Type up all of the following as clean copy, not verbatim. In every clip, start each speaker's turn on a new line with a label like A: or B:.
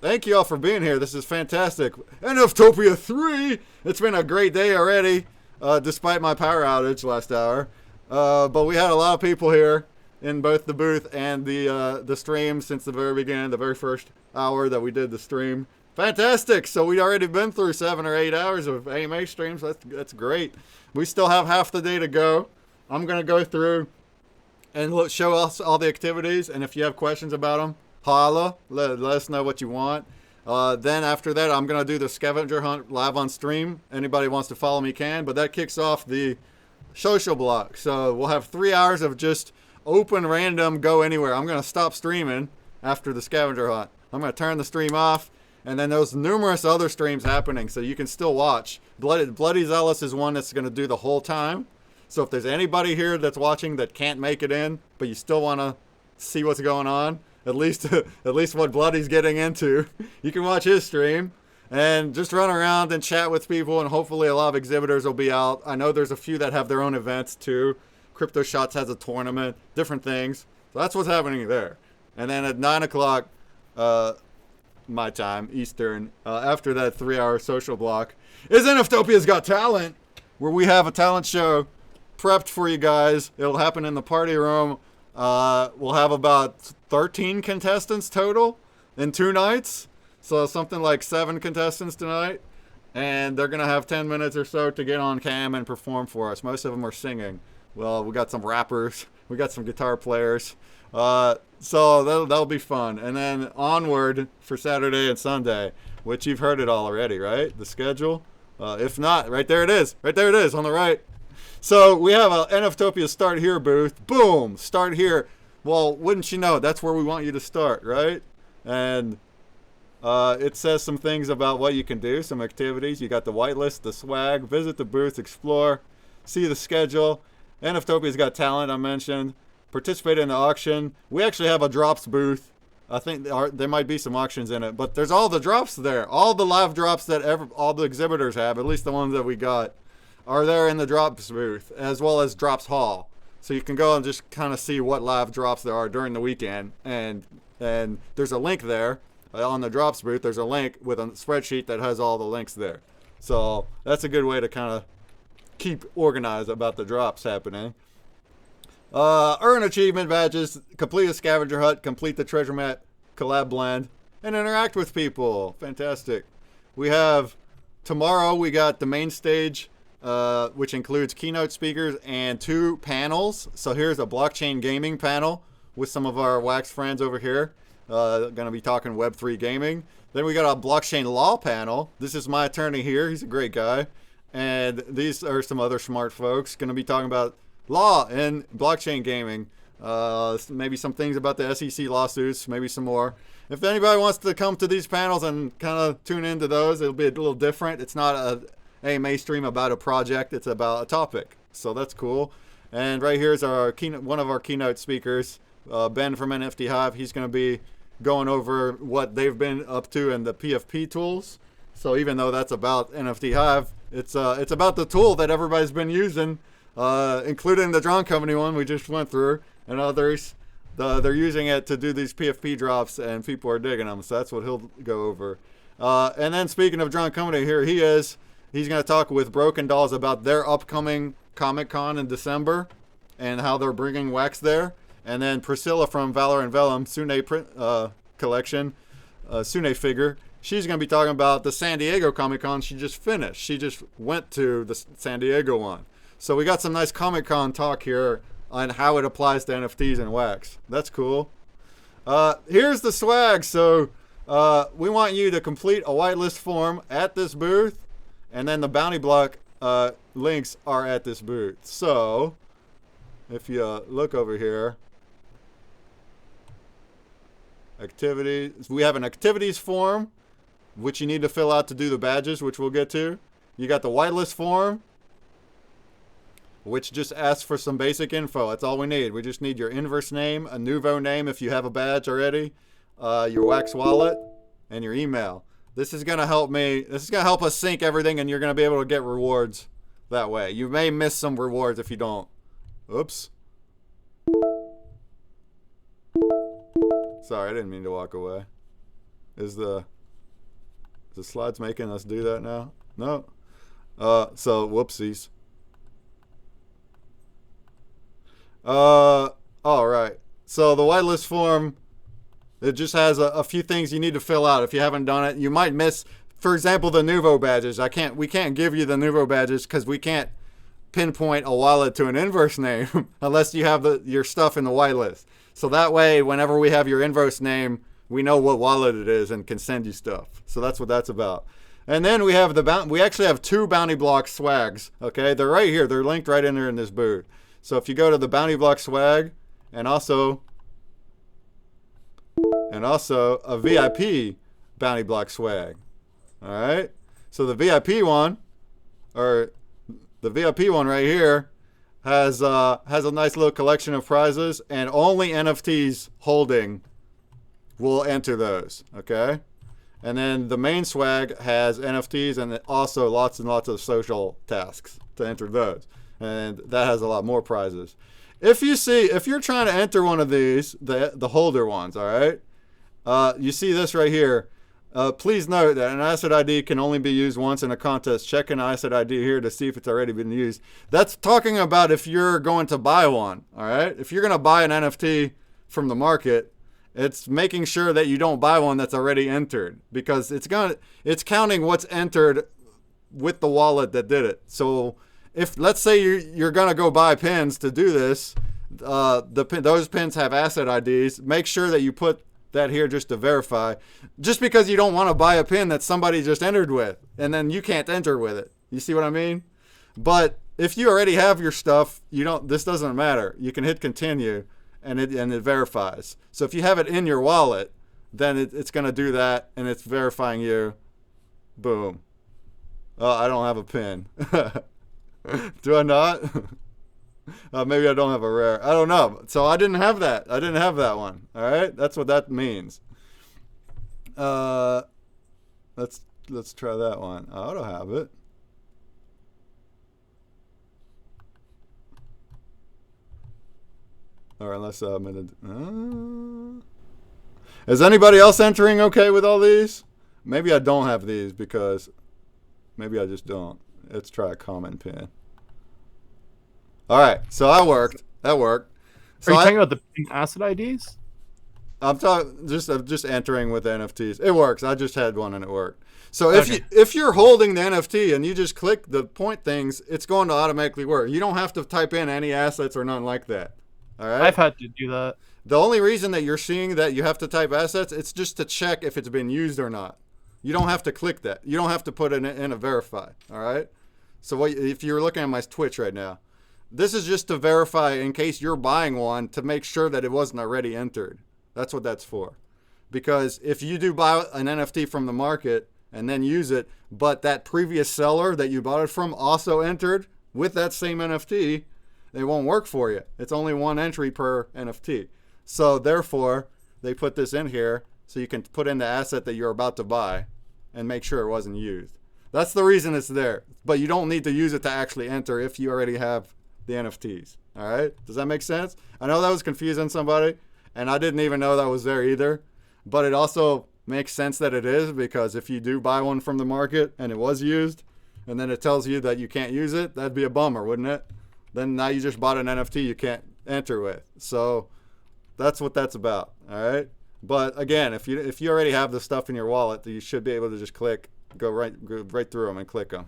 A: Thank you all for being here. This is fantastic. NFTOPIA 3! It's been a great day already, despite my power outage last hour. But we had a lot of people here in both the booth and the stream since the very beginning, the very first hour that we did the stream. Fantastic! So we already been through 7 or 8 hours of AMA streams. That's great. We still have half the day to go. I'm going to go through and show us all the activities, and if you have questions about them, holla, let us know what you want. Then after that, I'm going to do the scavenger hunt live on stream. Anybody wants to follow me can, but that kicks off the social block. So we'll have 3 hours of just open, random, go anywhere. I'm going to stop streaming after the scavenger hunt. I'm going to turn the stream off, and then there's numerous other streams happening, so you can still watch. Bloody Zealous is one that's going to do the whole time. So if there's anybody here that's watching that can't make it in, but you still want to see what's going on, at least what Bloody's getting into, you can watch his stream and just run around and chat with people, and hopefully a lot of exhibitors will be out. I know there's a few that have their own events too. Crypto Shots has a tournament, different things. So that's what's happening there. And then at 9 o'clock, my time, Eastern, after that 3-hour social block, is NFTOPIA's Got Talent, where we have a talent show prepped for you guys. It'll happen in the party room. We'll have about 13 contestants total in 2 nights. So something like 7 contestants tonight. And they're going to have 10 minutes or so to get on cam and perform for us. Most of them are singing. Well, we got some rappers. We got some guitar players. So that'll be fun. And then onward for Saturday and Sunday, which you've heard it all already, right? The schedule. If not, right there it is. Right there it is on the right. So we have a NFTOPIA Start Here booth. Boom! Start here. Well, wouldn't you know, that's where we want you to start, right? And it says some things about what you can do, some activities. You got the whitelist, the swag, visit the booth, explore, see the schedule. NFTOPIA's Got Talent, I mentioned. Participate in the auction. We actually have a drops booth. I think there might be some auctions in it, but there's all the drops there. All the live drops that all the exhibitors have, at least the ones that we got, are there in the drops booth, as well as drops hall. So you can go and just kind of see what live drops there are during the weekend. And there's a link there on the drops booth. There's a link with a spreadsheet that has all the links there. So that's a good way to kind of keep organized about the drops happening. Earn achievement badges, complete a scavenger hunt, complete the treasure map collab blend, and interact with people. Fantastic. We have tomorrow, we got the main stage, which includes keynote speakers and 2 panels. So here's a blockchain gaming panel with some of our Wax friends over here. Going to be talking Web3 gaming. Then we got a blockchain law panel. This is my attorney here. He's a great guy. And these are some other smart folks going to be talking about law and blockchain gaming. Maybe some things about the SEC lawsuits, maybe some more. If anybody wants to come to these panels and kind of tune into those, it'll be a little different. It's not a AMA stream about a project, it's about a topic. So that's cool. And right here is our one of our keynote speakers, Ben from NFT Hive. He's going to be going over what they've been up to in the PFP tools. So even though that's about NFT Hive, it's about the tool that everybody's been using, including the Drone Company one we just went through, and others. They're using it to do these PFP drops, and people are digging them. So that's what he'll go over. And then speaking of Drone Company, here he is. He's going to talk with Broken Dolls about their upcoming Comic-Con in December and how they're bringing Wax there. And then Priscilla from Valor and Vellum, Sune print collection, Sune figure. She's going to be talking about the San Diego Comic-Con she just finished. She just went to the San Diego one. So we got some nice Comic-Con talk here on how it applies to NFTs and Wax. That's cool. Here's the swag. So we want you to complete a whitelist form at this booth. And then the bounty block links are at this booth. So if you look over here, activities, we have an activities form, which you need to fill out to do the badges, which we'll get to. You got the whitelist form, which just asks for some basic info. That's all we need. We just need your inverse name, a NUVO name if you have a badge already, your Wax wallet, and your email. This is going to help me. This is going to help us sync everything, and you're going to be able to get rewards that way. You may miss some rewards if you don't. Oops. Sorry, I didn't mean to walk away. Is the slides making us do that now? No. So whoopsies. All right. So the whitelist form, it just has a few things you need to fill out. If you haven't done it, you might miss, for example, the NUVO badges. We can't give you the NUVO badges because we can't pinpoint a wallet to an inverse name unless you have your stuff in the whitelist. So that way, whenever we have your inverse name, we know what wallet it is and can send you stuff. So that's what that's about. And then we have we actually have 2 bounty block swags. Okay, they're right here. They're linked right in there in this boot. So if you go to the bounty block swag and also a VIP bounty block swag. All right. So the VIP one, right here, has a nice little collection of prizes, and only NFTs holding will enter those. Okay. And then the main swag has NFTs and also lots and lots of social tasks to enter those. And that has a lot more prizes. If you're trying to enter one of these, the holder ones, all right, you see this right here. Please note that an asset ID can only be used once in a contest. Check an asset ID here to see if it's already been used. That's talking about if you're going to buy one, all right? If you're going to buy an NFT from the market, it's making sure that you don't buy one that's already entered, because it's counting what's entered with the wallet that did it. So if, let's say you're going to go buy pins to do this, those pins have asset IDs. Make sure that you put that here just to verify, just because you don't want to buy a pin that somebody just entered with and then you can't enter with it. You see what I mean? But if you already have your stuff, this doesn't matter. You can hit continue and it verifies. So if you have it in your wallet, then it's going to do that, and it's verifying you. Boom. Oh, I don't have a pin. Do I not? Maybe I don't have a rare. I don't know. So I didn't have that. I didn't have that one. All right. That's what that means. Let's try that one. I don't have it. Or unless I'm in is anybody else entering okay with all these? Maybe I don't have these because maybe I just don't. Let's try a common pin. All right, so that worked. So
B: Are you talking about the pin asset IDs?
A: I'm just entering with NFTs. It works. I just had one and it worked. So
B: Okay.
A: if you're holding the NFT and you just click the point things, it's going to automatically work. You don't have to type in any assets or nothing like that. All right.
B: I've had to do that.
A: The only reason that you're seeing that you have to type assets, it's just to check if it's been used or not. You don't have to click that. You don't have to put it in a verify. All right. So if you're looking at my Twitch right now, this is just to verify in case you're buying one, to make sure that it wasn't already entered. That's what that's for. Because if you do buy an NFT from the market and then use it, but that previous seller that you bought it from also entered with that same NFT, it won't work for you. It's only one entry per NFT. So therefore, they put this in here so you can put in the asset that you're about to buy and make sure it wasn't used. That's the reason it's there. But you don't need to use it to actually enter if you already have the NFTs. All right? Does that make sense? I know that was confusing somebody, and I didn't even know that was there either. But it also makes sense that it is, because if you do buy one from the market and it was used, and then it tells you that you can't use it, that'd be a bummer, wouldn't it? Then now you just bought an NFT you can't enter with. So that's what that's about. All right? But again, if you already have the stuff in your wallet, you should be able to just go right through them and click them.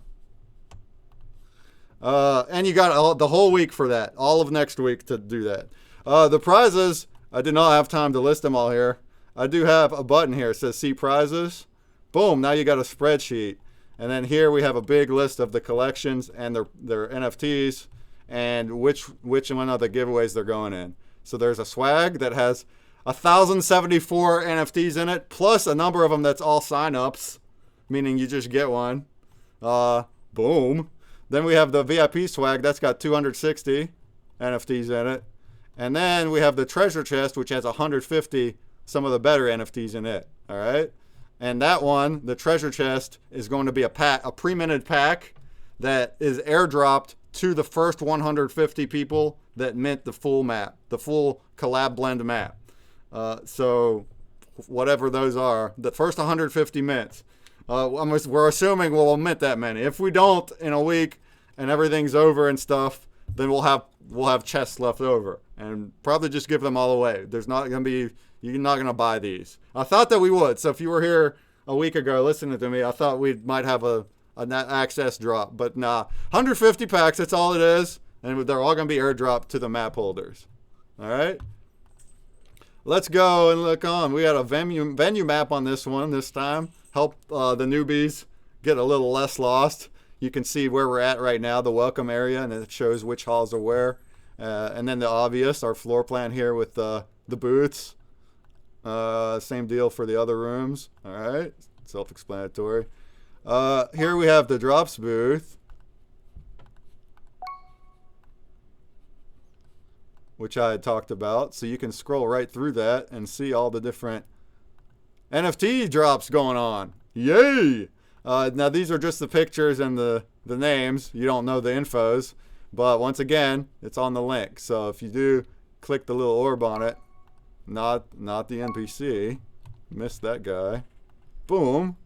A: And you got the whole week for that, all of next week to do that. The prizes, I did not have time to list them all here. I do have a button here. It says see prizes. Boom, now you got a spreadsheet. And then here we have a big list of the collections and their NFTs and which one of the giveaways they're going in. So there's a swag that has 1,074 NFTs in it, plus a number of them that's all sign-ups, meaning you just get one. Boom. Then we have the VIP swag. That's got 260 NFTs in it. And then we have the treasure chest, which has 150, some of the better NFTs in it. All right. And that one, the treasure chest, is going to be a pre-minted pack that is airdropped to the first 150 people that mint the full map, the full collab blend map. So whatever those are, the first 150 mints. We're assuming we'll mint that many. If we don't in a week and everything's over and stuff, then we'll have chests left over and probably just give them all away. There's not going to be, you're not going to buy these. I thought that we would. So if you were here a week ago listening to me, I thought we might have a net access drop, but nah, 150 packs, that's all it is. And they're all going to be airdropped to the map holders. All right. Let's go and look on. We got a venue map on this one this time. Help the newbies get a little less lost. You can see where we're at right now, the welcome area, and it shows which halls are where. And then the obvious, our floor plan here with the booths. Same deal for the other rooms. All right, self-explanatory. Here we have the drops booth, which I had talked about. So you can scroll right through that and see all the different NFT drops going on. Yay! Now these are just the pictures and the names. You don't know the infos, but once again, it's on the link. So if you do click the little orb on it, not the NPC, missed that guy. Boom.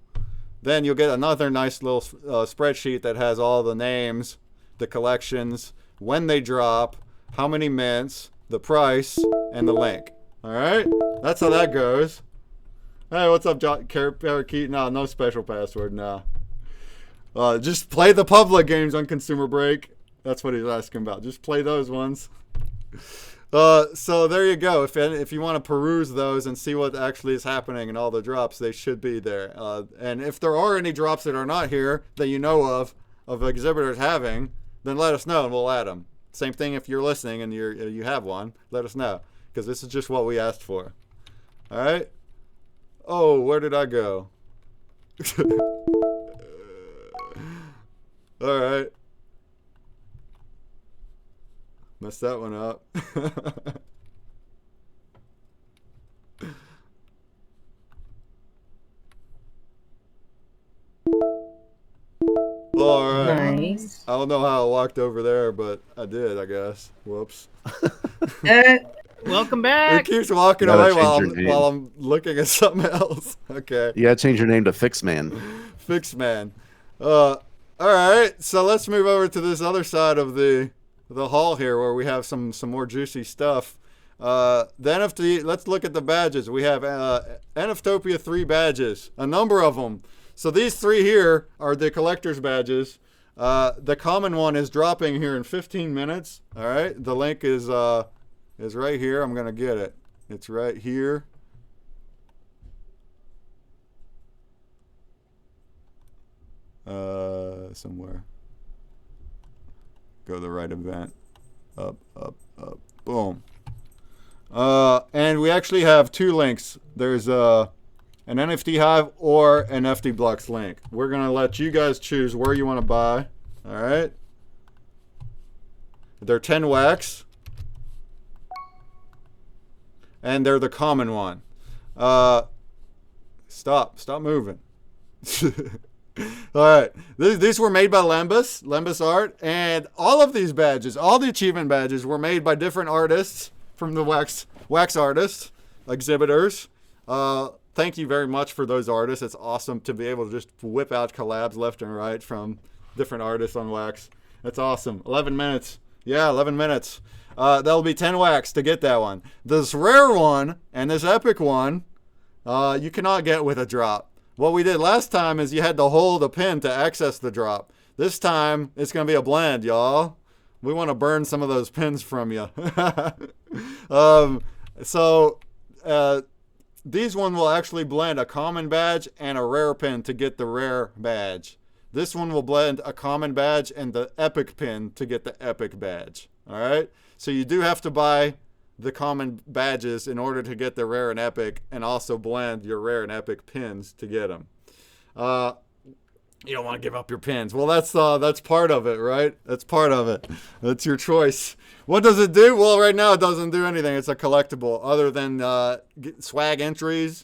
A: Then you'll get another nice little spreadsheet that has all the names, the collections, when they drop, how many mints, the price, and the link. All right, that's how that goes. Hey, what's up, Parakeet? No special password, no. Just play the public games on Consumer Break. That's what he's asking about. Just play those ones. So there you go. If you want to peruse those and see what actually is happening and all the drops, they should be there. And if there are any drops that are not here that you know of exhibitors having, then let us know and we'll add them. Same thing if you're listening and you have one, let us know, because this is just what we asked for. All right. Oh, where did I go? All right. Messed that one up. All right.
C: Nice.
A: I don't know how I walked over there, but I did, I guess. Whoops.
B: Welcome
A: It
B: back.
A: keeps walking
D: You gotta
A: away while
D: change your name.
A: I'm looking at something else. Okay.
D: You gotta change your name to Fixman.
A: Fixman. All right. So let's move over to this other side of the hall here, where we have some more juicy stuff. The NFT. Let's look at the badges. We have NFTOPIA 3 badges, a number of them. So these 3 here are the collector's badges. The common one is dropping here in 15 minutes. All right. The link is right here. I'm gonna get it. It's right here. Somewhere. Go to the right event. Up. Boom. And we actually have 2 links. There's an NFT Hive or an NFT Blocks link. We're gonna let you guys choose where you want to buy. All right. They're 10 wax. And they're the common one. Stop moving. All right, these were made by Lembus Art, and all of these badges, all the achievement badges, were made by different artists from the wax artists, exhibitors. Thank you very much for those artists. It's awesome to be able to just whip out collabs left and right from different artists on wax. That's awesome. 11 minutes. Yeah, 11 minutes. That'll be 10 wax to get that one. This rare one and this epic one, you cannot get with a drop. What we did last time is you had to hold a pin to access the drop. This time, it's going to be a blend, y'all. We want to burn some of those pins from you. These one will actually blend a common badge and a rare pin to get the rare badge. This one will blend a common badge and the epic pin to get the epic badge. All right? So you do have to buy the common badges in order to get the rare and epic, and also blend your rare and epic pins to get them. You don't want to give up your pins. Well, that's part of it, right? That's part of it. That's your choice. What does it do? Well, right now it doesn't do anything. It's a collectible other than swag entries,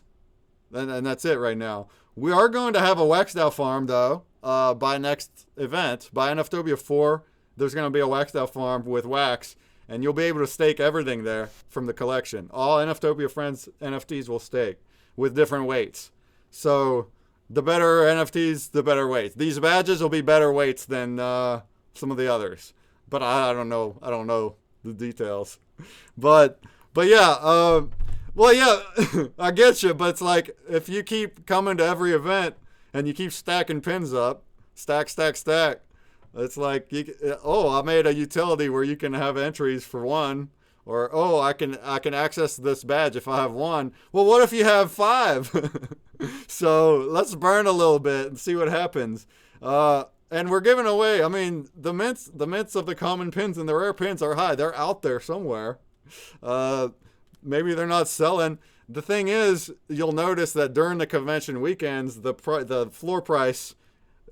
A: and that's it right now. We are going to have a waxed out farm though. By next event, by NFTOPIA 4, there's going to be a waxed out farm with wax. And you'll be able to stake everything there from the collection. All NFTOPIA friends NFTs will stake. with different weights. So the better NFTs, the better weights. These badges will be better weights than some of the others. But I don't know. I don't know the details. But yeah, well, yeah, I get you. But it's like if you keep coming to every event and you keep stacking pins up, stack. It's like, I made a utility where you can have entries for one, or I can access this badge if I have one. Well, what if you have 5? So let's burn a little bit and see what happens. And we're giving away. I mean, the mints of the common pins and the rare pins are high. They're out there somewhere. Maybe they're not selling. The thing is, you'll notice that during the convention weekends, the floor price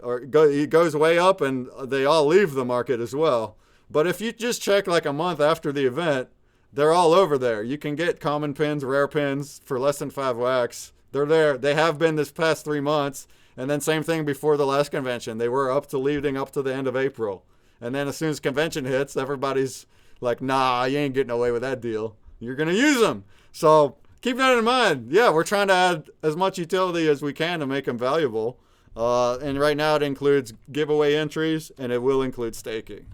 A: it goes way up, and they all leave the market as well. But if you just check like a month after the event, they're all over there. You can get common pins, rare pins for less than 5 wax. They're there. They have been this past 3 months. And then same thing before the last convention. They were leading up to the end of April. And then as soon as convention hits, everybody's like, nah, you ain't getting away with that deal. You're going to use them. So keep that in mind. Yeah, we're trying to add as much utility as we can to make them valuable. And right now it includes giveaway entries, and it will include staking.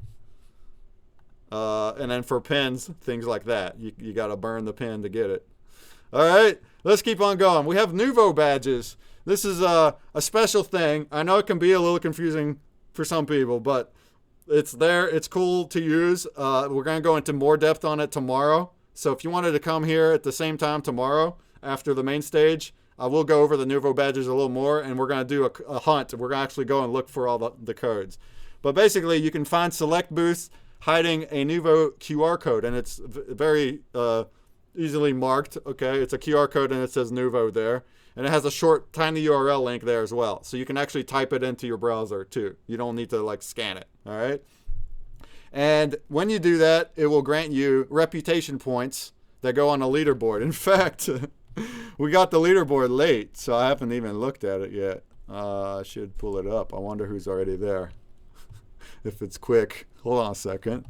A: And then for pins, things like that. You got to burn the pin to get it. All right, let's keep on going. We have NUVO badges. This is a special thing. I know it can be a little confusing for some people, but it's there. It's cool to use. We're going to go into more depth on it tomorrow. So if you wanted to come here at the same time tomorrow after the main stage, I will go over the NUVO badges a little more, and we're going to do a hunt. We're going to actually go and look for all the codes. But basically, you can find select booths hiding a NUVO QR code, and it's very easily marked. Okay, it's a QR code, and it says NUVO there. And it has a short, tiny URL link there as well. So you can actually type it into your browser, too. You don't need to, like, scan it, all right? And when you do that, it will grant you reputation points that go on a leaderboard. In fact, we got the leaderboard late, so I haven't even looked at it yet. I should pull it up. I wonder who's already there. If it's quick. Hold on a second.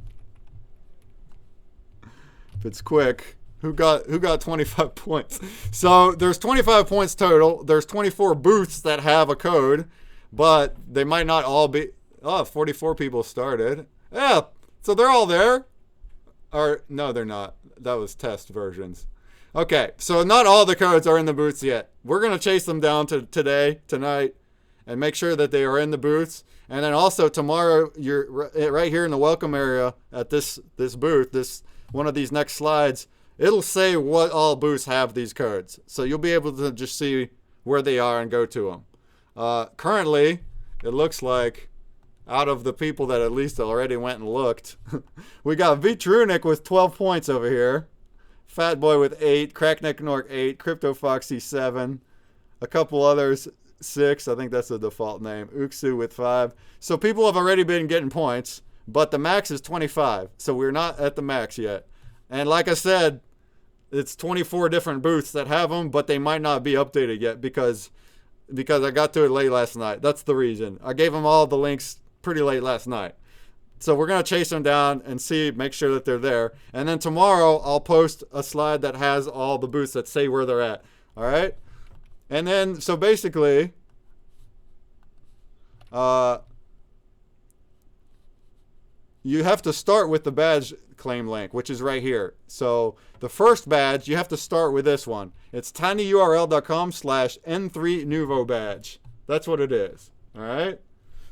A: If it's quick. Who got 25 points? So there's 25 points total. There's 24 booths that have a code, but they might not all be. 44 people started. Yeah, so they're all there. Or no, they're not. That was test versions. Okay, so not all the codes are in the booths yet. We're gonna chase them down tonight, and make sure that they are in the booths. And then also tomorrow, you're right here in the welcome area at this booth. This one of these next slides. It'll say what all booths have these codes. So you'll be able to just see where they are and go to them. Currently, it looks like out of the people that at least already went and looked, we got Vitrunic with 12 points over here. Fat Boy with 8, Crackneck Nork 8, Crypto Foxy 7, a couple others 6. I think that's the default name. Uxu with 5. So people have already been getting points, but the max is 25. So we're not at the max yet. And like I said, it's 24 different booths that have them, but they might not be updated yet because I got to it late last night. That's the reason. I gave them all the links pretty late last night. So we're going to chase them down and make sure that they're there. And then tomorrow I'll post a slide that has all the booths that say where they're at. All right? And then, so basically, you have to start with the badge claim link, which is right here. So the first badge, you have to start with this one. It's tinyurl.com/N3NUVO badge. That's what it is. All right.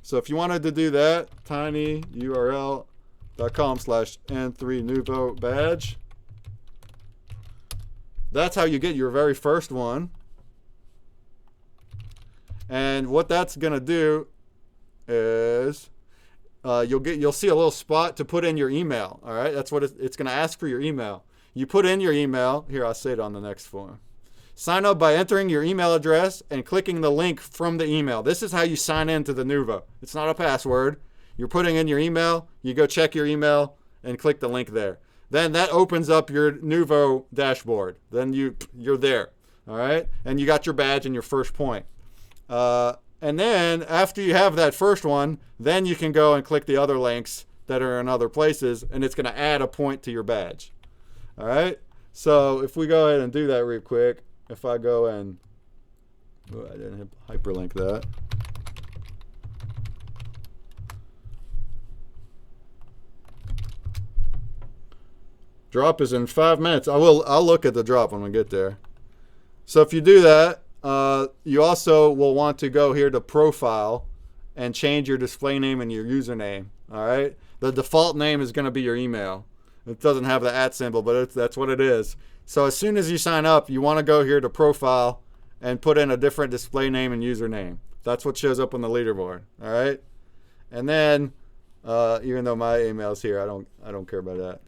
A: So if you wanted to do that, tinyurl.com/N3NUVO badge. That's how you get your very first one. And what that's gonna do is you'll see a little spot to put in your email. All right, that's what it's going to ask for, your email. You put in your email. Here, I'll say it on the next form. Sign up by entering your email address and clicking the link from the email. This is how you sign into the NUVO. It's not a password. You're putting in your email. You go check your email and click the link there. Then that opens up your NUVO dashboard. Then you're there. All right, and you got your badge and your first point. And then after you have that first one, then you can go and click the other links that are in other places, and it's going to add a point to your badge. All right. So if we go ahead and do that real quick, if I go and I didn't hyperlink that. Drop is in 5 minutes. I'll look at the drop when we get there. So if you do that, you also will want to go here to profile and change your display name and your username. All right. The default name is going to be your email. It doesn't have the @ symbol, but that's what it is. So as soon as you sign up, you want to go here to profile and put in a different display name and username. That's what shows up on the leaderboard. All right. And then, even though my email's here, I don't care about that.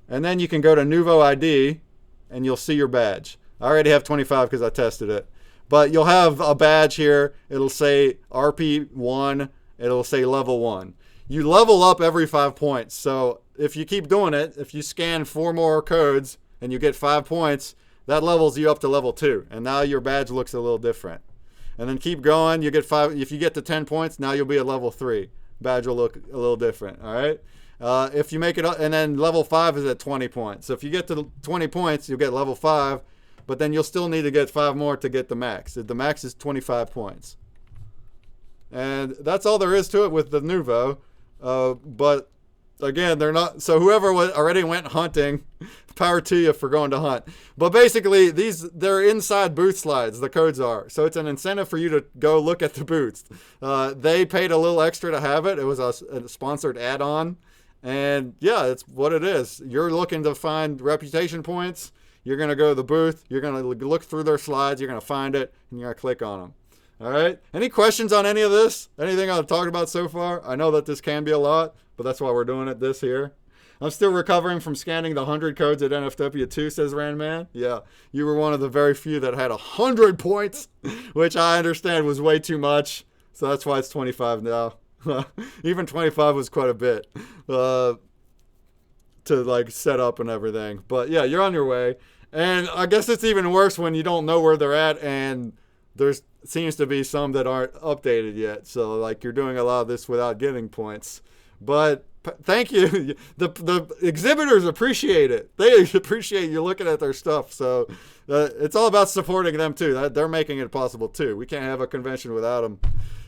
A: And then you can go to NUVO ID and you'll see your badge. I already have 25 because I tested it. But you'll have a badge here. It'll say RP1. It'll say level 1. You level up every 5 points. So if you keep doing it, if you scan 4 more codes and you get 5 points, that levels you up to level 2. And now your badge looks a little different. And then keep going. You get 5. If you get to 10 points, now you'll be at level 3. Badge will look a little different. All right. If you make it up, and then level 5 is at 20 points. So if you get to 20 points, you'll get level 5, but then you'll still need to get 5 more to get the max. The max is 25 points. And that's all there is to it with the NUVO. But again, they're not, so whoever already went hunting, power to you for going to hunt. But basically, they're inside booth slides, the codes are. So it's an incentive for you to go look at the booths. They paid a little extra to have it. It was a sponsored add-on. And yeah, it's what it is. You're looking to find reputation points. You're going to go to the booth. You're going to look through their slides. You're going to find it, and you're going to click on them. All right? Any questions on any of this? Anything I've talked about so far? I know that this can be a lot, but that's why we're doing it this here. I'm still recovering from scanning the 100 codes at NFTOPIA 2, says Randman. Yeah, you were one of the very few that had 100 points, which I understand was way too much. So that's why it's 25 now. Even 25 was quite a bit to like set up and everything. But yeah, you're on your way. And I guess it's even worse when you don't know where they're at and there seems to be some that aren't updated yet. So like you're doing a lot of this without getting points. But thank you. The exhibitors appreciate it. They appreciate you looking at their stuff. So it's all about supporting them too. They're making it possible too. We can't have a convention without them.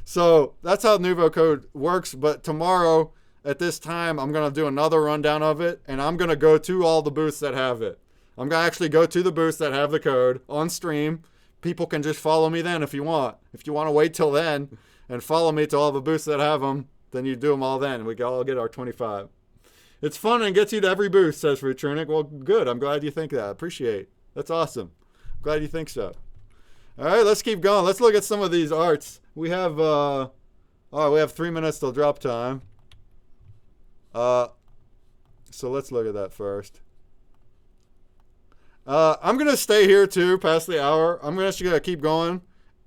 A: So that's how NUVO code works. But tomorrow at this time, I'm going to do another rundown of it. And I'm going to go to all the booths that have it. I'm going to actually go to the booths that have the code on stream. People can just follow me then if you want. If you want to wait till then and follow me to all the booths that have them, then you do them all then. We can all get our 25. It's fun and gets you to every booth, says Rutrunic. Well, good. I'm glad you think that. Appreciate. That's awesome. Glad you think so. All right, let's keep going. Let's look at some of these arts. We have, we have 3 minutes till drop time. So let's look at that first. I'm going to stay here too past the hour. I'm actually going to keep going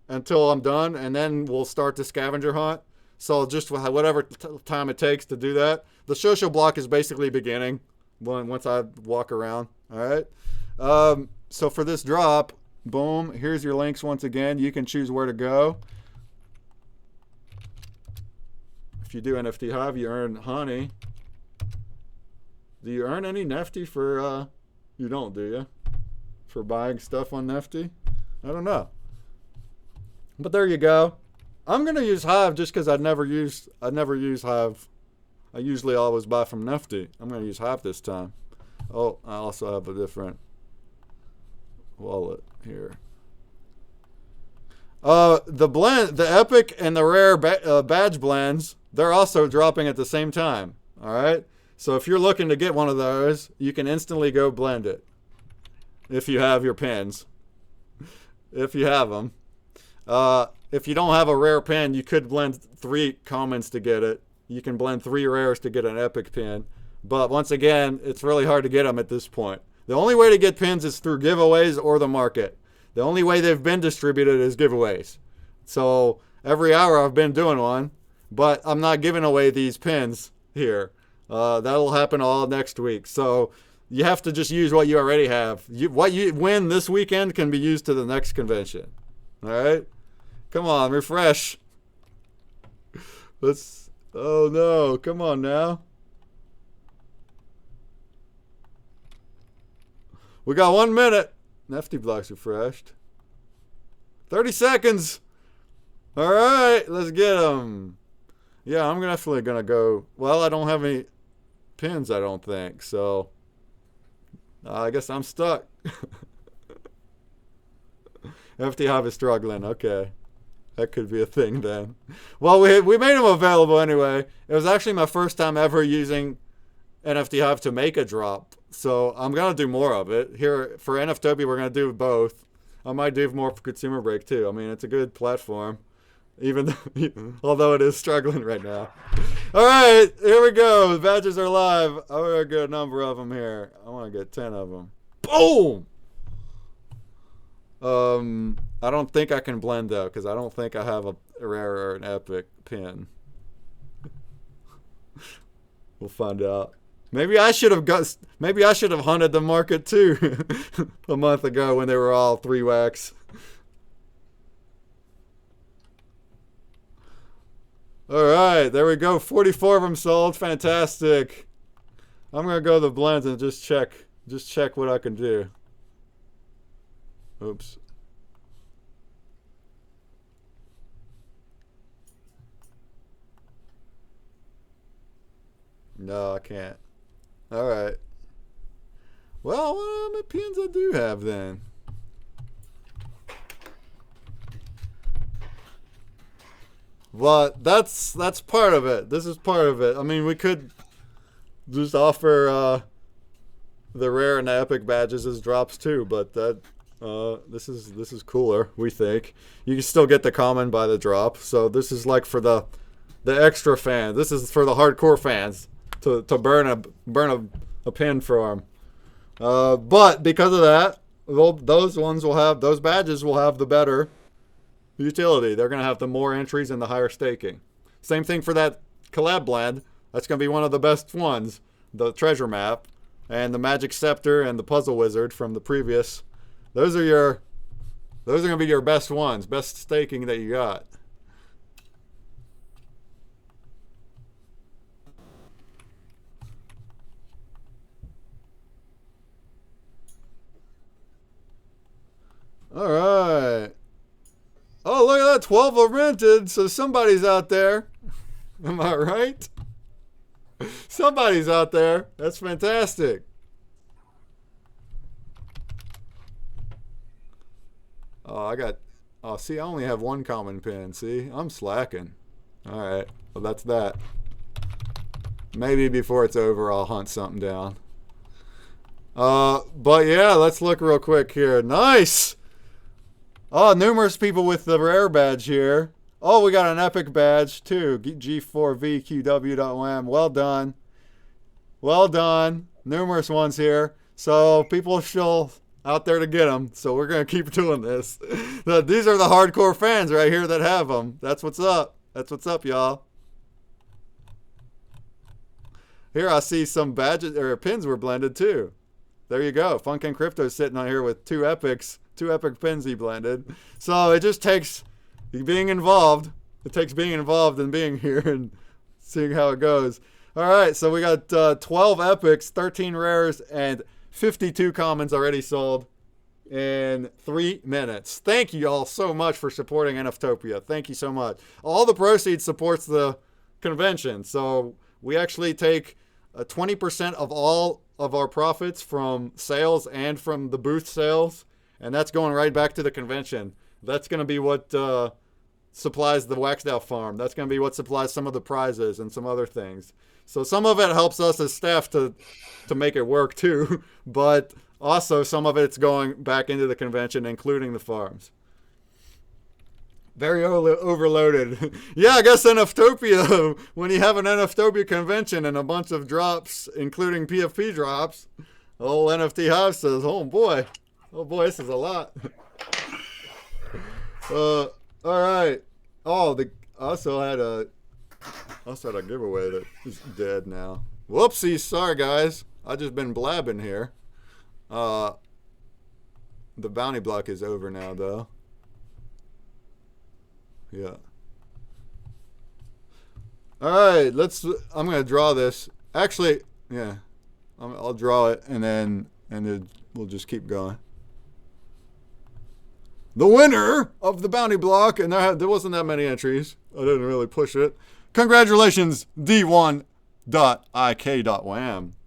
A: until I'm done, and then we'll start the scavenger hunt. So just whatever time it takes to do that. The social block is basically beginning once I walk around. All right. So for this drop, boom, here's your links once again. You can choose where to go. If you do NFT Hive, you earn honey. Do you earn any Nifty for, you don't, do you? For buying stuff on Nifty? I don't know. But there you go. I'm going to use Hive just because I'd never use Hive. I usually always buy from Nifty. I'm going to use Hive this time. Oh, I also have a different wallet here. The epic and the rare badge blends, they're also dropping at the same time. All right. So if you're looking to get one of those, you can instantly go blend it. If you have your pins. If you have them. If you don't have a rare pin, you could blend 3 commons to get it. You can blend 3 rares to get an epic pin. But once again, it's really hard to get them at this point. The only way to get pins is through giveaways or the market. The only way they've been distributed is giveaways. So every hour I've been doing one, but I'm not giving away these pins here. That'll happen all next week. So you have to just use what you already have. What you win this weekend can be used to the next convention. All right? Come on, refresh. Oh no, come on now. We got 1 minute. NFT blocks refreshed. 30 seconds. All right, let's get them. Yeah, I'm definitely gonna go. Well, I don't have any pins, I don't think. So I guess I'm stuck. NFT Hive is struggling. Okay. That could be a thing then. Well, we made them available anyway. It was actually my first time ever using NFT Hive to make a drop. So I'm going to do more of it. Here for NFTOPIA, we're going to do both. I might do more for Consumer Break too. I mean, it's a good platform, even though, although it is struggling right now. All right, here we go. The badges are live. I'm going to get a number of them here. I want to get 10 of them. Boom! I don't think I can blend though, because I don't think I have a rare or an epic pin. We'll find out. Maybe I should have hunted the market too a month ago when they were all 3 wax. All right, there we go. 44 of them sold. Fantastic. I'm gonna go to the blends and just check what I can do. Oops. No, I can't. All right. Well, what are the pins I do have then? But that's part of it. This is part of it. I mean, we could just offer the rare and the epic badges as drops too, but that this is cooler, we think. You can still get the common by the drop. So this is like for the extra fans. This is for the hardcore fans to burn a pin for them. But because of that, those badges will have the better utility. They're going to have the more entries and the higher staking. Same thing for that collab blend. That's going to be one of the best ones. The treasure map and the magic scepter and the puzzle wizard from the previous. Those are going to be your best ones, best staking that you got. All right. Oh, look at that. 12 are rented, so somebody's out there. Am I right? Somebody's out there. That's fantastic. See, I only have 1 common pin. See, I'm slacking. All right. Well, that's that. Maybe before it's over, I'll hunt something down. But yeah, let's look real quick here. Nice. Oh, numerous people with the rare badge here. Oh, we got an epic badge too. G4VQW.WM. Well done. Well done. Numerous ones here. So people are still out there to get them. So we're going to keep doing this. These are the hardcore fans right here that have them. That's what's up. That's what's up, y'all. Here I see some badges or pins were blended too. There you go. Funkin' Crypto's sitting on here with 2 epics. 2 epic pins he blended. So it just takes being involved. It takes being involved and being here and seeing how it goes. All right, so we got 12 epics, 13 rares, and 52 commons already sold in 3 minutes. Thank you all so much for supporting NFTOPIA. Thank you so much. All the proceeds supports the convention. So we actually take 20% of all of our profits from sales and from the booth sales. And that's going right back to the convention. That's going to be what supplies the Waxed Out farm. That's going to be what supplies some of the prizes and some other things. So some of it helps us as staff to make it work too. But also some of it's going back into the convention, including the farms. Very overloaded. Yeah, I guess NFTOPIA, when you have an NFTOPIA convention and a bunch of drops, including PFP drops, old NFT Hive says, oh boy, this is a lot. All right. Oh, I also had a giveaway that is dead now. Whoopsies, sorry guys. I just been blabbing here. The bounty block is over now though. Yeah. All right, I'm gonna draw this. Actually, yeah, I'll draw it and then we'll just keep going. the winner of the bounty block, and there wasn't that many entries. I didn't really push it. Congratulations, D1.ik.wham.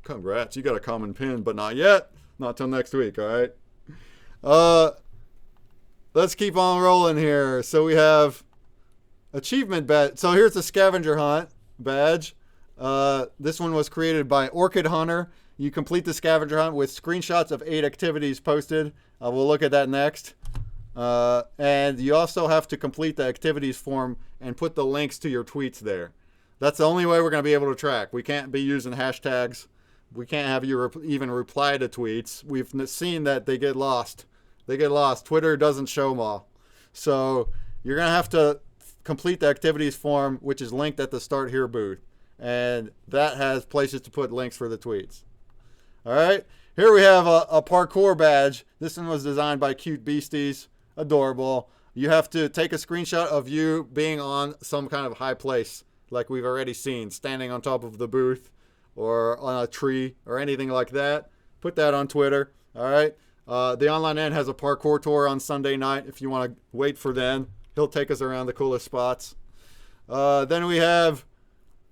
A: Congrats, you got a common pin, but not yet. Not till next week, all right? Let's keep on rolling here. So we have achievement badge. So here's the scavenger hunt badge. This one was created by Orchid Hunter. You complete the scavenger hunt with screenshots of 8 activities posted. We'll look at that next. And you also have to complete the activities form and put the links to your tweets there. That's the only way we're going to be able to track. We can't be using hashtags. We can't have you even reply to tweets. We've seen that they get lost. Twitter doesn't show them all. So you're going to have to complete the activities form, which is linked at the Start Here booth. And that has places to put links for the tweets. All right. Here we have a parkour badge. This one was designed by Cute Beasties. Adorable. You have to take a screenshot of you being on some kind of high place, like we've already seen, standing on top of the booth or on a tree or anything like that. Put that on Twitter. All right. The Online End has a parkour tour on Sunday night. If you want to wait for then, he'll take us around the coolest spots. Then we have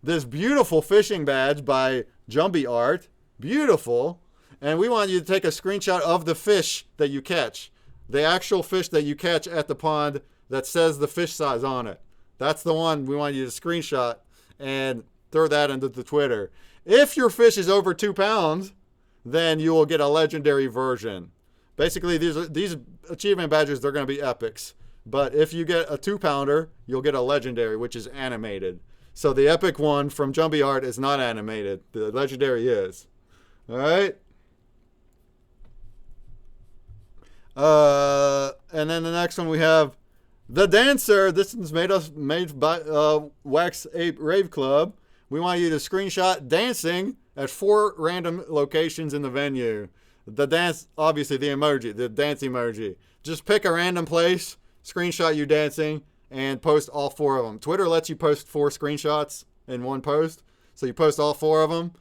A: this beautiful fishing badge by Jumbie Art. Beautiful. And we want you to take a screenshot of the fish that you catch. The actual fish that you catch at the pond that says the fish size on it. That's the one we want you to screenshot and throw that into the Twitter. If your fish is over 2 pounds, then you will get a legendary version. Basically, these achievement badges, they're going to be epics. But if you get a 2-pounder, you'll get a legendary, which is animated. So the epic one from Jumbie Art is not animated. The legendary is. All right. And then the next one we have the Dancer. This is made by Wax Ape Rave Club. We want you to screenshot dancing at 4 random locations in the venue. The dance, obviously the emoji, the dance emoji. Just pick a random place, screenshot you dancing, and post all 4 of them. Twitter lets you post 4 screenshots in one post, so you post all 4 of them.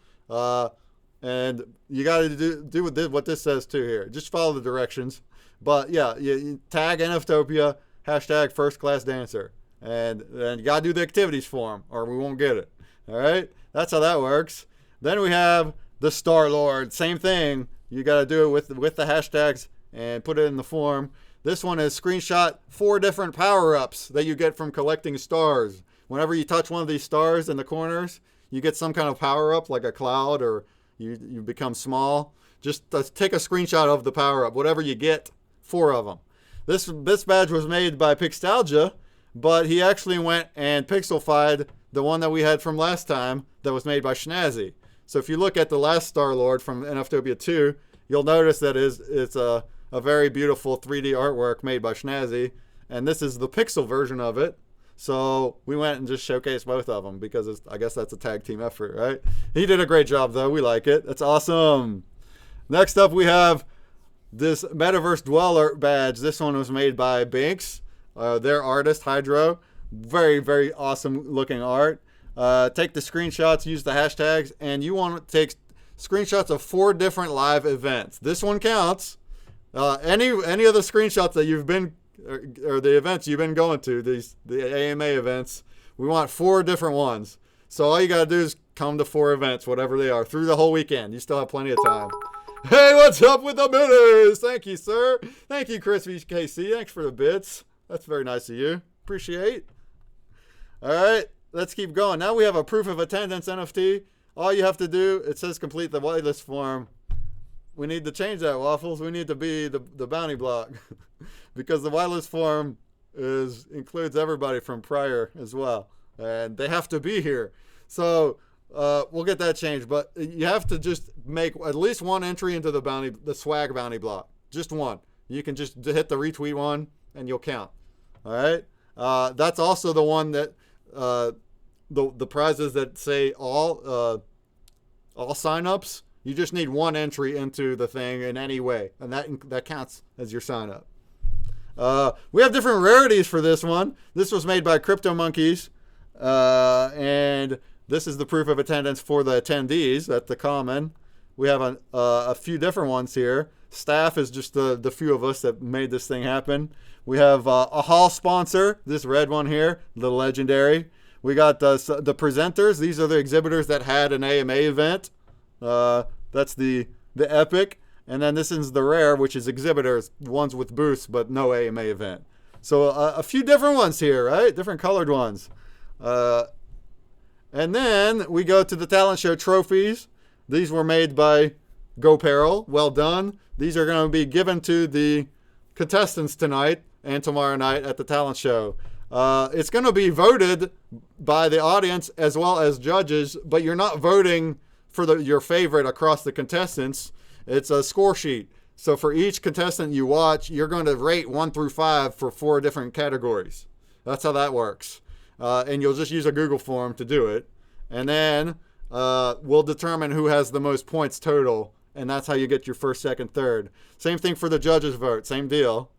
A: And you got to do what this says too here. Just follow the directions. But yeah, you tag NFTOPIA, hashtag first class dancer. And you got to do the activities form or we won't get it. All right. That's how that works. Then we have the Star Lord. Same thing. You got to do it with the hashtags and put it in the form. This one is screenshot 4 different power-ups that you get from collecting stars. Whenever you touch one of these stars in the corners, you get some kind of power-up like a cloud or you become small. Just take a screenshot of the power-up, whatever you get. 4 of them. This badge was made by Pixtalgia, but he actually went and pixelified the one that we had from last time that was made by Schnazzy. So if you look at the last Star-Lord from NFTOPIA 2, you'll notice that it's a very beautiful 3D artwork made by Schnazzy, and this is the pixel version of it. So we went and just showcased both of them because I guess that's a tag team effort, right? He did a great job, though. We like it. That's awesome. Next up, we have this Metaverse Dweller badge. This one was made by Binks, their artist, Hydro. Very, very awesome looking art. Take the screenshots, use the hashtags, and you want to take screenshots of 4 different live events. This one counts. Any of the screenshots that you've been, or the events you've been going to, the AMA events, we want 4 different ones. So all you got to do is come to 4 events, whatever they are, through the whole weekend. You still have plenty of time. Hey, what's up with the bitters? Thank you, sir. Thank you, Crispy KC. Thanks for the bits. That's very nice of you. Appreciate. All right, let's keep going. Now we have a proof of attendance NFT. All you have to do, it says complete the whitelist form. We need to change that, Waffles. We need to be the bounty block because the whitelist form includes everybody from prior as well, and they have to be here. So we'll get that changed, but you have to just make at least 1 entry into the swag bounty block. Just 1. You can just hit the retweet one, and you'll count. All right. That's also the one that the prizes that say all signups. You just need 1 entry into the thing in any way, and that counts as your sign up. We have different rarities for this one. This was made by Crypto Monkeys, and this is the proof of attendance for the attendees. That's the common. We have a few different ones here. Staff is just the few of us that made this thing happen. We have a hall sponsor, this red one here, the legendary. We got the presenters. These are the exhibitors that had an AMA event. That's the epic. And then this is the rare, which is exhibitors, ones with booths, but no AMA event. So a few different ones here, right? Different colored ones. And then we go to the talent show trophies. These were made by GoParel. Well done. These are going to be given to the contestants tonight and tomorrow night at the talent show. It's going to be voted by the audience as well as judges, but you're not voting for your favorite across the contestants. It's a score sheet. So for each contestant you watch, you're going to rate 1 through 5 for 4 different categories. That's how that works. And you'll just use a Google form to do it. And then we'll determine who has the most points total. And that's how you get your first, second, third. Same thing for the judges' vote. Same deal.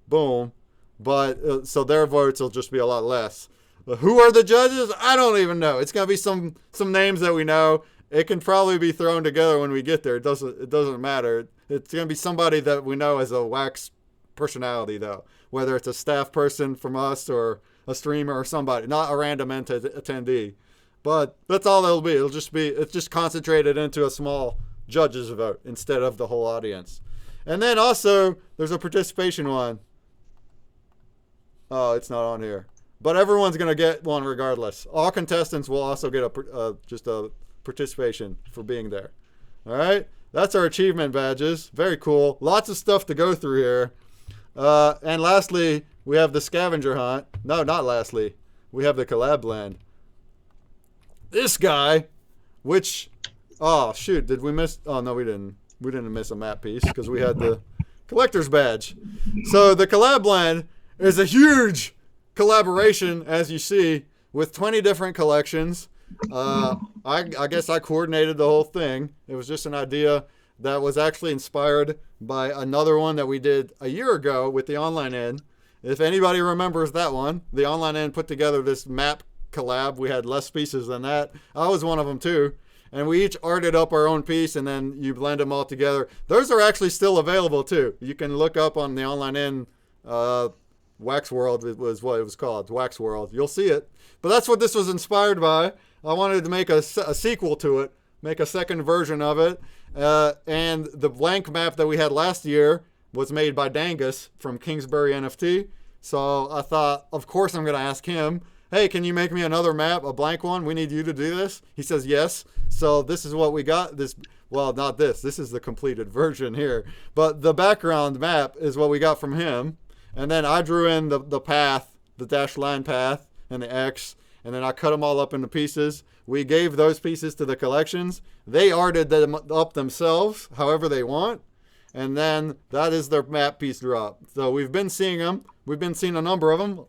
A: Boom. But so their votes will just be a lot less. Who are the judges? I don't even know. It's going to be some names that we know. It can probably be thrown together when we get there. It doesn't matter. It's going to be somebody that we know as a wax personality, though. Whether it's a staff person from us or a streamer or somebody. Not a random attendee. But that's all it'll be. It's just concentrated into a small judges vote instead of the whole audience. And then also, there's a participation one. Oh, it's not on here. But everyone's going to get one regardless. All contestants will also get just a participation for being there. All right? That's our achievement badges. Very cool. Lots of stuff to go through here. And lastly, we have the scavenger hunt. No, not lastly. We have the collab blend. This guy, which... Oh, shoot. Did we miss... Oh, no, we didn't. We didn't miss a map piece because we had the collector's badge. So the collab blend is a huge collaboration, as you see, with 20 different collections. I guess I coordinated the whole thing. It was just an idea that was actually inspired by another one that we did a year ago with the Online End. If anybody remembers that one, the Online End put together this map collab. We had less pieces than that. I was one of them too. And we each arted up our own piece, and then you blend them all together. Those are actually still available too. You can look up on the Online End Wax World. It was what it was called, Wax World. You'll see it. But that's what this was inspired by. I wanted to make a sequel to it, make a second version of it. And the blank map that we had last year was made by Dangus from Kingsbury NFT. So I thought, of course I'm going to ask him, hey, can you make me another map, a blank one? We need you to do this. He says yes. So this is what we got. Well, not this. This is the completed version here. But the background map is what we got from him. And then I drew in the path, the dashed line path, and the X. And then I cut them all up into pieces. We gave those pieces to the collections. They arted them up themselves, however they want. And then that is their map piece drop. So we've been seeing them. We've been seeing a number of them.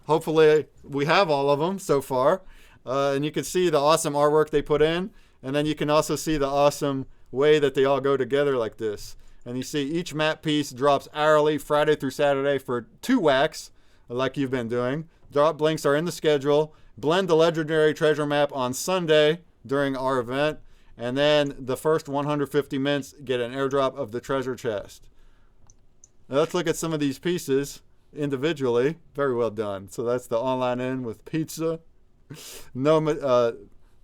A: Hopefully we have all of them so far. And you can see the awesome artwork they put in. And then you can also see the awesome way that they all go together like this. And you see each map piece drops hourly, Friday through Saturday for 2 wax, like you've been doing. Drop links are in the schedule. Blend the legendary treasure map on Sunday during our event. And then the first 150 mints get an airdrop of the treasure chest. Now let's look at some of these pieces individually. Very well done. So that's the Online End with pizza. No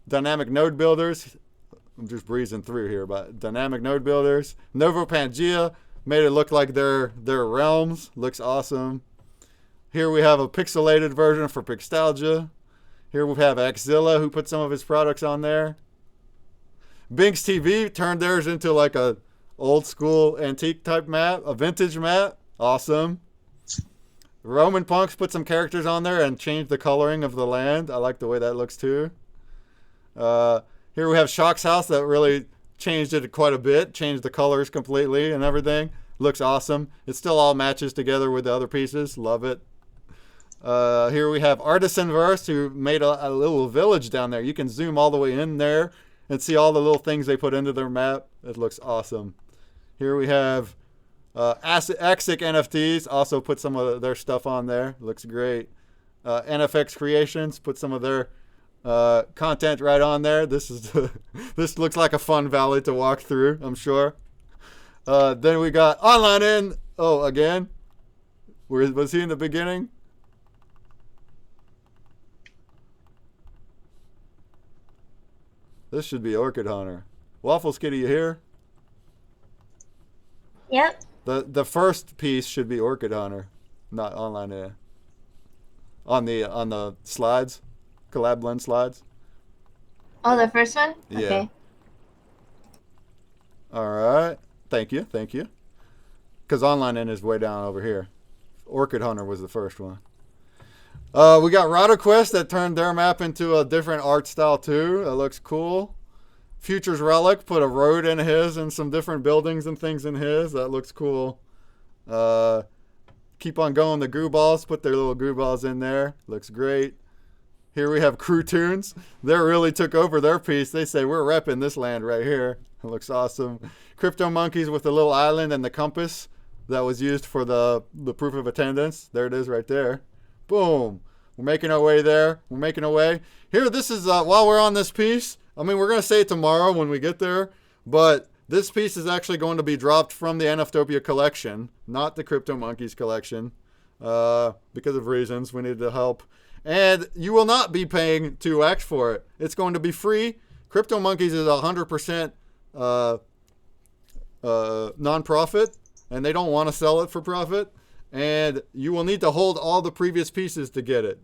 A: dynamic node builders. I'm just breezing through here, but dynamic node builders. NUVO Pangea made it look like their realms. Looks awesome. Here we have a pixelated version for Pixtalgia. Here we have Axzilla, who put some of his products on there. Binks TV turned theirs into like a old school antique type map, a vintage map. Awesome. Roman Punks put some characters on there and changed the coloring of the land. I like the way that looks too. Here we have Shock's House that really changed it quite a bit, changed the colors completely and everything. Looks awesome. It still all matches together with the other pieces. Love it. Here we have Artisan Verse, who made a little village down there. You can zoom all the way in there and see all the little things they put into their map. It looks awesome. Here we have Axic NFTs, also put some of their stuff on there. Looks great. NFX Creations put some of their content right on there. This looks like a fun valley to walk through, I'm sure. Then we got Online End. Oh, again. Was he in the beginning? This should be Orchid Hunter. Waffle Skitty, you here?
C: Yep.
A: The first piece should be Orchid Hunter, not online. On the slides, collab blend slides.
C: Oh, the first one?
A: Yeah.
C: Okay.
A: All right. Thank you. Because online in is way down over here. Orchid Hunter was the first one. We got RotoQuest that turned their map into a different art style too. It looks cool. Future's Relic put a road in his and some different buildings and things in his. That looks cool. Keep on going. The Goo Balls put their little Goo Balls in there. Looks great. Here we have Crew Tunes. They really took over their piece. They say we're repping this land right here. It looks awesome. Crypto Monkeys with the little island and the compass that was used for the proof of attendance. There it is right there. Boom. We're making our way there. We're making our way. Here, this is, while we're on this piece, I mean, we're going to say it tomorrow when we get there, but this piece is actually going to be dropped from the NFTOPIA collection, not the Crypto Monkeys collection, because of reasons. We need the help. And you will not be paying 2x for it. It's going to be free. Crypto Monkeys is 100% non-profit, and they don't want to sell it for profit. And you will need to hold all the previous pieces to get it.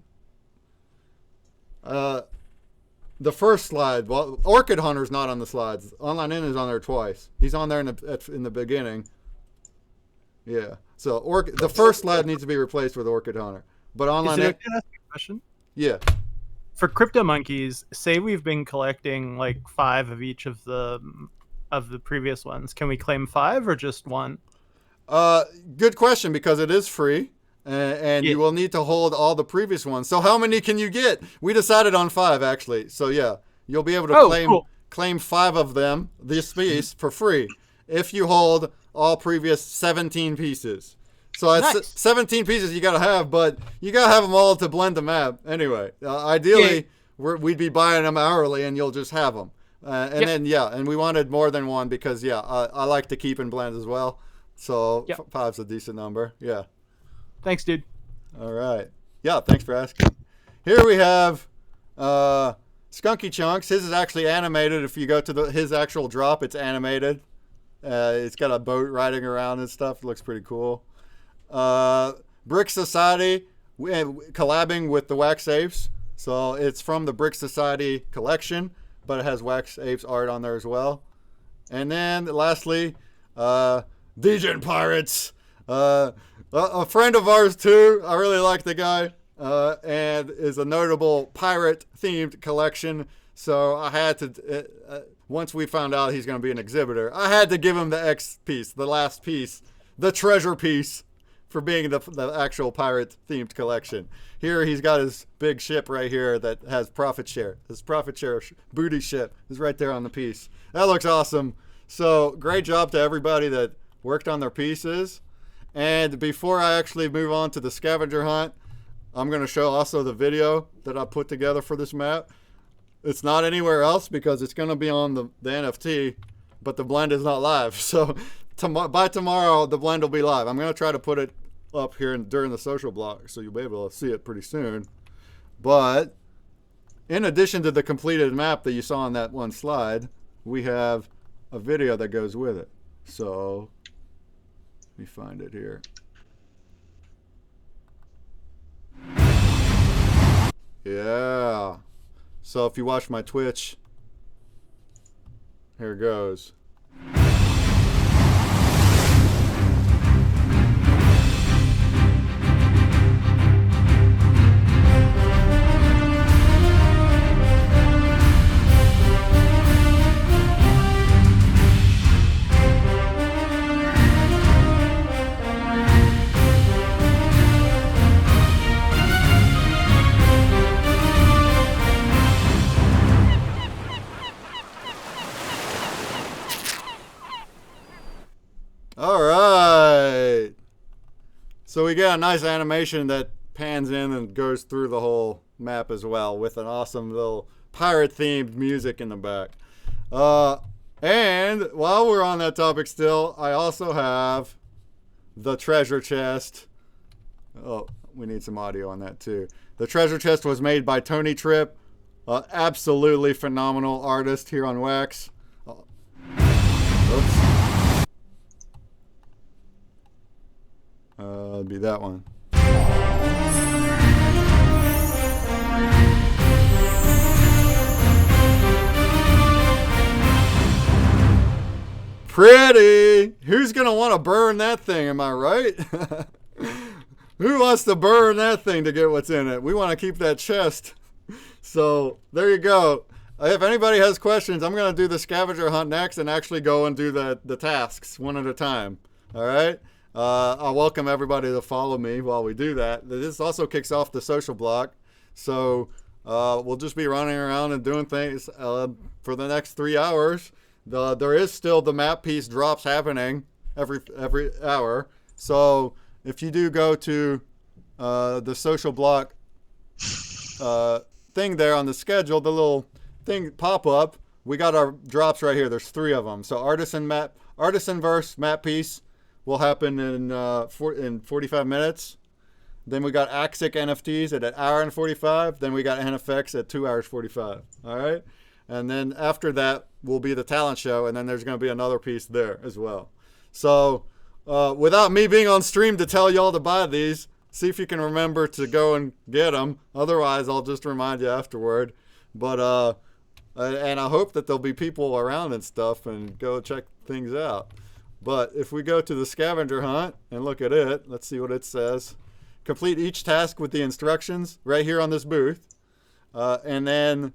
A: The first slide, well, Orchid Hunter's not on the slides. Online In is on there twice. He's on there in the beginning. Yeah. So the first slide needs to be replaced with Orchid Hunter. But online
B: Is it okay to ask a question?
A: Yeah.
B: For Crypto Monkeys, say we've been collecting like 5 of each of the previous ones. Can we claim 5 or just 1?
A: Good question, because it is free. And
B: Yeah.
A: you will need to hold all the previous ones. So how many can you get? We decided on 5, actually. So yeah, you'll be able to claim 5 of them, this piece, for free, if you hold all previous 17 pieces. So it's
B: Nice.
A: 17 pieces you gotta have, but you gotta have them all to blend the map. Anyway, ideally, we'd be buying them hourly, and you'll just have them. And we wanted more than 1 because I like to keep and blend as well. So 5's a decent number. Yeah.
B: Thanks, dude.
A: All right. Yeah, thanks for asking. Here we have Skunky Chunks. His is actually animated. If you go to his actual drop, it's animated. It's got a boat riding around and stuff. It looks pretty cool. Brick Society, collabing with the Wax Apes. So it's from the Brick Society collection, but it has Wax Apes art on there as well. And then lastly, Degen Pirates. A friend of ours too. I really like the guy, and is a notable pirate-themed collection. So I had to, once we found out he's going to be an exhibitor, I had to give him the X piece, the last piece, the treasure piece, for being the actual pirate-themed collection. Here he's got his big ship right here that has profit share. His profit share booty ship is right there on the piece. That looks awesome. So great job to everybody that worked on their pieces. And before I actually move on to the scavenger hunt, I'm going to show also the video that I put together for this map. It's not anywhere else because it's going to be on the NFT, but the blend is not live. So by tomorrow, the blend will be live. I'm going to try to put it up here during the social block, so you'll be able to see it pretty soon. But in addition to the completed map that you saw on that one slide, we have a video that goes with it. So let me find it here. Yeah. So if you watch my Twitch, here it goes. All right. So we got a nice animation that pans in and goes through the whole map as well, with an awesome little pirate-themed music in the back. And while we're on that topic still, I also have the treasure chest Oh, we need some audio on that too. The treasure chest was made by Tony Tripp, absolutely phenomenal artist here on Wax. Oops. It'd be that one. Pretty. Who's gonna want to burn that thing? Am I right? Who wants to burn that thing to get what's in it? We want to keep that chest. So there you go. If anybody has questions, I'm gonna do the scavenger hunt next and actually go and do the tasks one at a time. All right. I welcome everybody to follow me while we do that. This also kicks off the social block. So we'll just be running around and doing things for the next 3 hours. There is still the map piece drops happening every hour. So if you do go to the social block thing there on the schedule, the little thing pop up, we got our drops right here. There's 3 of them. So Artisanverse map piece will happen in 45 minutes. Then we got Axic NFTs at 1 hour and 45. Then we got NFX at 2 hours 45. All right. And then after that will be the talent show. And then there's going to be another piece there as well. So without me being on stream to tell y'all to buy these, see if you can remember to go and get them. Otherwise, I'll just remind you afterward. But and I hope that there'll be people around and stuff and go check things out. But if we go to the scavenger hunt and look at it, let's see what it says. Complete each task with the instructions right here on this booth. And then,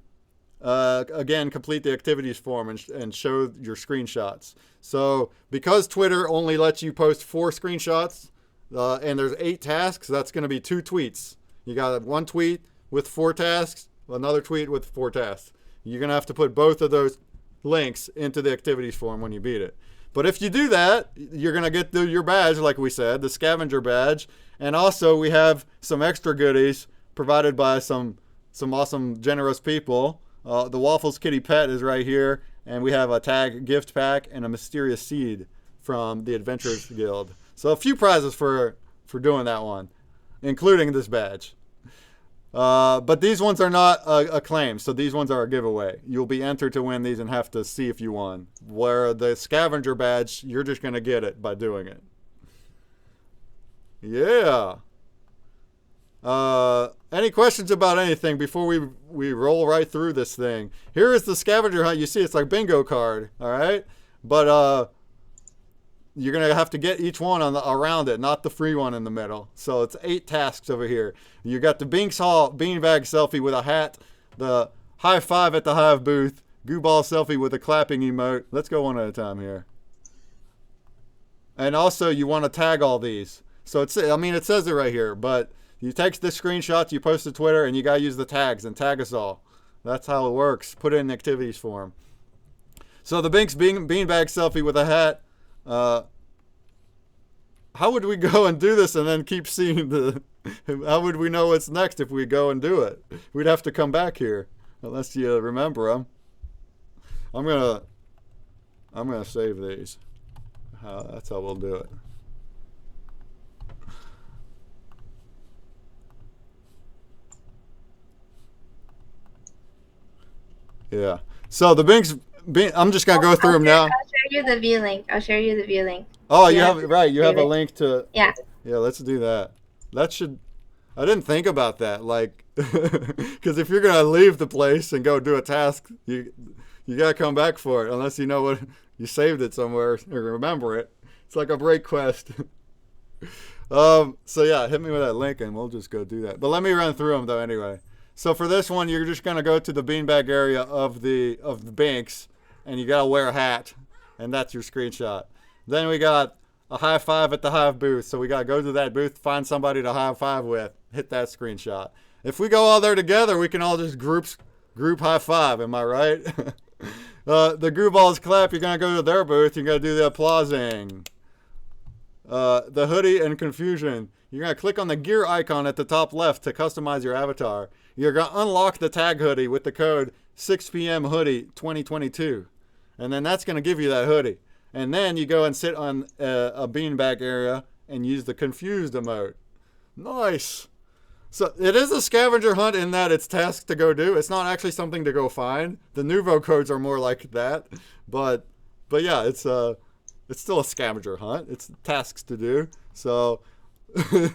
A: again, complete the activities form and show your screenshots. So because Twitter only lets you post 4 screenshots and there's 8 tasks, that's going to be 2 tweets. You got 1 tweet with 4 tasks, another tweet with 4 tasks. You're going to have to put both of those links into the activities form when you beat it. But if you do that, you're going to get your badge, like we said, the scavenger badge. And also we have some extra goodies provided by some awesome, generous people. The Waffles Kitty Pet is right here. And we have a tag gift pack and a mysterious seed from the Adventurers Guild. So a few prizes for doing that one, including this badge. But these ones are not a claim, so these ones are a giveaway. You'll be entered to win these and have to see if you won. Where the scavenger badge, you're just going to get it by doing it. Yeah. Any questions about anything before we roll right through this thing? Here is the scavenger hunt. You see it's like bingo card, all right? But you're going to have to get each one around it, not the free one in the middle. So it's 8 tasks over here. You got the Binks Hall beanbag selfie with a hat, the high five at the Hive booth, goo ball selfie with a clapping emote. Let's go one at a time here. And also you want to tag all these. So it says it right here, but you take the screenshots, you post to Twitter, and you got to use the tags and tag us all. That's how it works. Put it in the activities form. So the Binks beanbag selfie with a hat. How would we go and do this and then keep seeing how would we know what's next if we go and do it? We'd have to come back here unless you remember them. I'm gonna save these. That's how we'll do it. Yeah. So the Binks. I'm just gonna go through them now.
C: I'll share you the view link.
A: Oh, you have it right. You have a link to.
C: Yeah.
A: Yeah, let's do that. That should. I didn't think about that, like, because if you're gonna leave the place and go do a task, you gotta come back for it, unless you know what you saved it somewhere or remember it. It's like a break quest. So yeah, hit me with that link and we'll just go do that. But let me run through them though anyway. So for this one, you're just gonna go to the beanbag area of the Binks, and you gotta wear a hat, and that's your screenshot. Then we got a high five at the Hive booth, so we gotta go to that booth, find somebody to high five with, hit that screenshot. If we go all there together, we can all just group high five. Am I right? The Goo Balls clap. You're gonna go to their booth. You're gonna do the applauding. The hoodie and confusion. You're gonna click on the gear icon at the top left to customize your avatar. You're going to unlock the tag hoodie with the code 6PM hoodie 2022. And then that's going to give you that hoodie. And then you go and sit on a beanbag area and use the confused emote. Nice. So it is a scavenger hunt in that it's tasks to go do. It's not actually something to go find. The NUVO codes are more like that, but yeah, it's still a scavenger hunt. It's tasks to do. So, do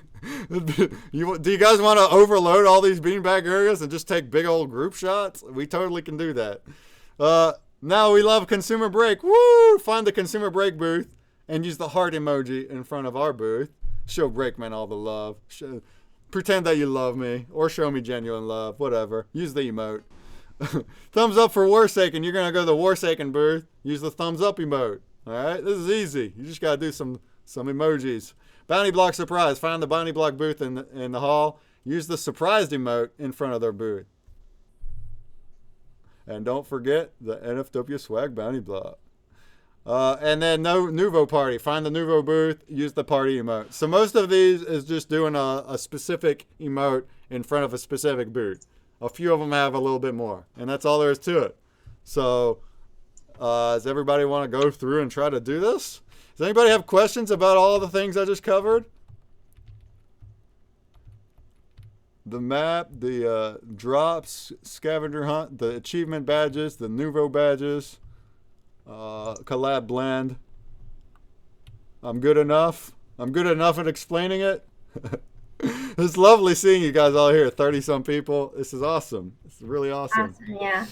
A: you guys want to overload all these beanbag areas and just take big old group shots? We totally can do that. Now we love consumer break. Woo! Find the consumer break booth and use the heart emoji in front of our booth. Show Breakman all the love. Pretend that you love me, or show me genuine love, whatever. Use the emote. Thumbs up for Warsaken. You're going to go to the Warsaken booth. Use the thumbs up emote. All right? This is easy. You just got to do some emojis. Bounty Block Surprise. Find the Bounty Block booth in the hall. Use the surprised emote in front of their booth. And don't forget the NFTOPIA swag Bounty Block. And then NUVO party. Find the NUVO booth. Use the party emote. So most of these is just doing a specific emote in front of a specific booth. A few of them have a little bit more, and that's all there is to it. So, does everybody want to go through and try to do this? Does anybody have questions about all the things I just covered? The map, the drops, scavenger hunt, the achievement badges, the NUVO badges. Collab blend. I'm good enough. I'm good enough at explaining it. It's lovely seeing you guys all here. 30 some people. This is awesome. It's really awesome.
C: Awesome, yeah.